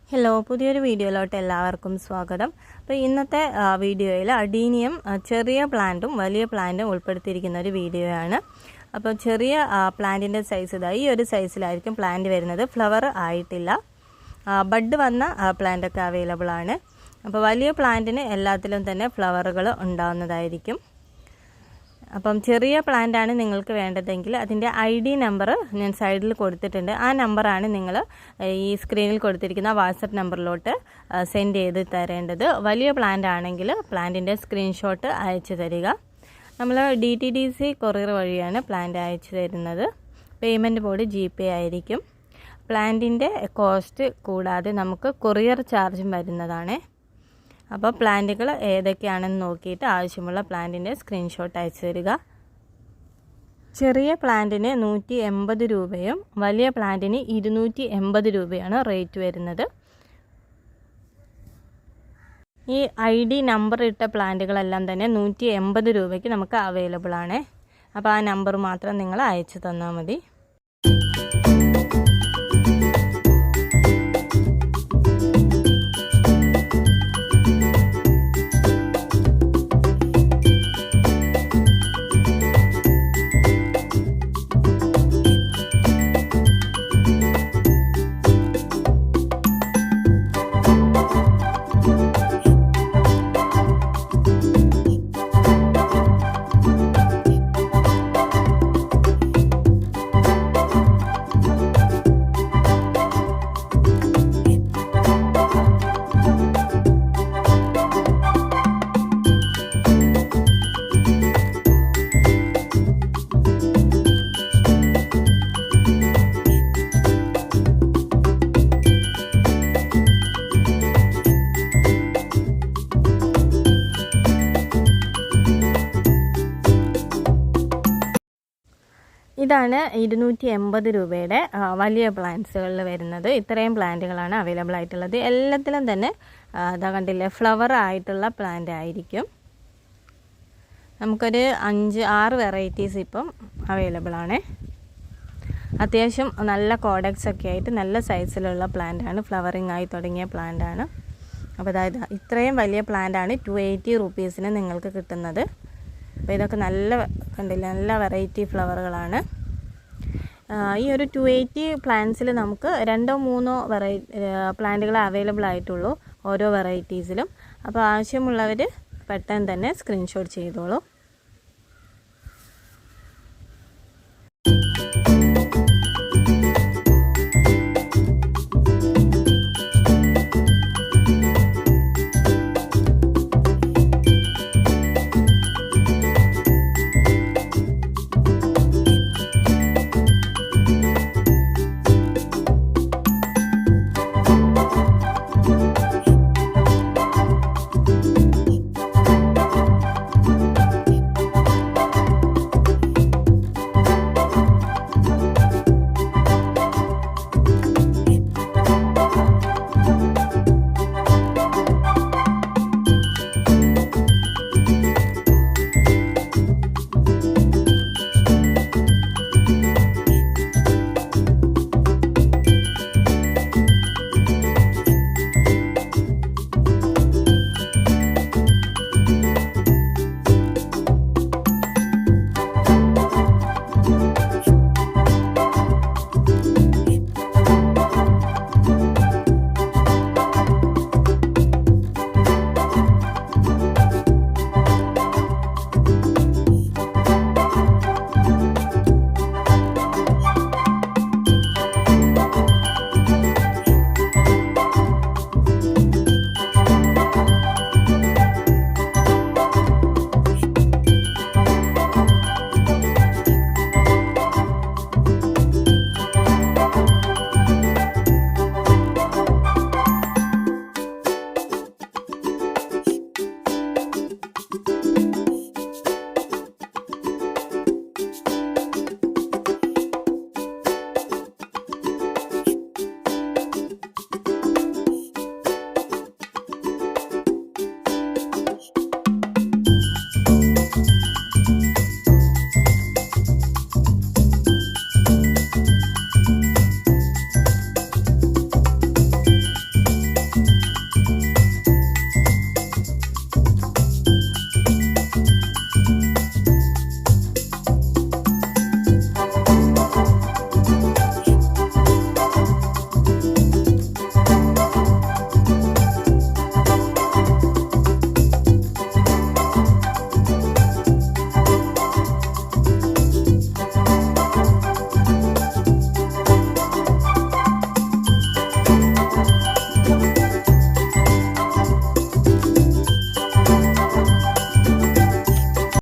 Hello, പുതിയൊരു വീഡിയോയിലോട്ട് എല്ലാവർക്കും സ്വാഗതം. അപ്പോൾ ഇന്നത്തെ വീഡിയോയിൽ അഡീനിയം ചെറിയ പ്ലാന്റും വലിയ പ്ലാന്റും ഉൾപ്പെടുത്തിയിരിക്കുന്ന ഒരു വീഡിയോയാണ്. അപ്പോൾ ചെറിയ പ്ലാന്റിൻ്റെ സൈസ് ഈ ഒരു സൈസിലായിരിക്കും പ്ലാന്റ് വരുന്നത്. ഫ്ലവർ ആയിട്ടില്ല, ബഡ് വന്ന പ്ലാന്റൊക്കെ അവൈലബിൾ ആണ്. അപ്പോൾ വലിയ പ്ലാന്റിന് എല്ലാത്തിലും തന്നെ ഫ്ലവറുകൾ ഉണ്ടാവുന്നതായിരിക്കും. അപ്പം ചെറിയ പ്ലാന്റാണ് നിങ്ങൾക്ക് വേണ്ടതെങ്കിൽ അതിൻ്റെ ID നമ്പർ ഞാൻ സൈഡിൽ കൊടുത്തിട്ടുണ്ട്. ആ നമ്പറാണ് നിങ്ങൾ ഈ സ്ക്രീനിൽ കൊടുത്തിരിക്കുന്ന വാട്സപ്പ് നമ്പറിലോട്ട് സെൻഡ് ചെയ്ത് തരേണ്ടത്. വലിയ പ്ലാന്റ് ആണെങ്കിൽ പ്ലാന്റിൻ്റെ സ്ക്രീൻഷോട്ട് അയച്ചു തരിക. നമ്മൾ DTDC കൊറിയർ വഴിയാണ് പ്ലാന്റ് അയച്ചു തരുന്നത്. പേയ്മെൻറ്റ് മോഡ് GPay ആയിരിക്കും. പ്ലാന്റിൻ്റെ കോസ്റ്റ് കൂടാതെ നമുക്ക് കൊറിയർ ചാർജും വരുന്നതാണ്. അപ്പോൾ പ്ലാന്റുകൾ ഏതൊക്കെയാണെന്ന് നോക്കിയിട്ട് ആവശ്യമുള്ള പ്ലാന്റിൻ്റെ സ്ക്രീൻഷോട്ട് അയച്ചു തരിക. ചെറിയ പ്ലാന്റിന് 180 രൂപയും വലിയ പ്ലാന്റിന് 280 രൂപയാണ് റേറ്റ് വരുന്നത്. ഈ ID നമ്പർ ഇട്ട പ്ലാന്റുകളെല്ലാം തന്നെ 180 രൂപയ്ക്ക് നമുക്ക് അവൈലബിൾ ആണ്. അപ്പോൾ ആ നമ്പർ മാത്രം നിങ്ങൾ അയച്ചു തന്നാൽ മതി. ഇതാണ് 280 രൂപയുടെ വലിയ പ്ലാന്റ്സുകളിൽ വരുന്നത്. ഇത്രയും പ്ലാന്റുകളാണ് അവൈലബിൾ ആയിട്ടുള്ളത്. എല്ലാത്തിലും തന്നെ അതാ കണ്ടില്ലേ, ഫ്ലവർ ആയിട്ടുള്ള പ്ലാന്റ് ആയിരിക്കും. നമുക്കൊരു 5-6 വെറൈറ്റീസ് ഇപ്പം അവൈലബിൾ ആണ്. അത്യാവശ്യം നല്ല കോഡക്സ് ഒക്കെ ആയിട്ട് നല്ല സൈസിലുള്ള പ്ലാന്റാണ്, ഫ്ലവറിങ് ആയി തുടങ്ങിയ പ്ലാന്റാണ്. അപ്പോൾ അതായത് ഇത്രയും വലിയ പ്ലാന്റാണ് 280 റുപ്പീസിന് നിങ്ങൾക്ക് കിട്ടുന്നത്. അപ്പോൾ ഇതൊക്കെ കണ്ടില്ല, നല്ല വെറൈറ്റി ഫ്ലവറുകളാണ്. ഈ ഒരു 280 പ്ലാന്റ്സിൽ നമുക്ക് 2-3 പ്ലാന്റുകൾ അവൈലബിൾ ആയിട്ടുള്ളൂ ഓരോ വെറൈറ്റീസിലും. അപ്പോൾ ആവശ്യമുള്ളവർ പെട്ടെന്ന് തന്നെ സ്ക്രീൻഷോട്ട് ചെയ്തോളൂ.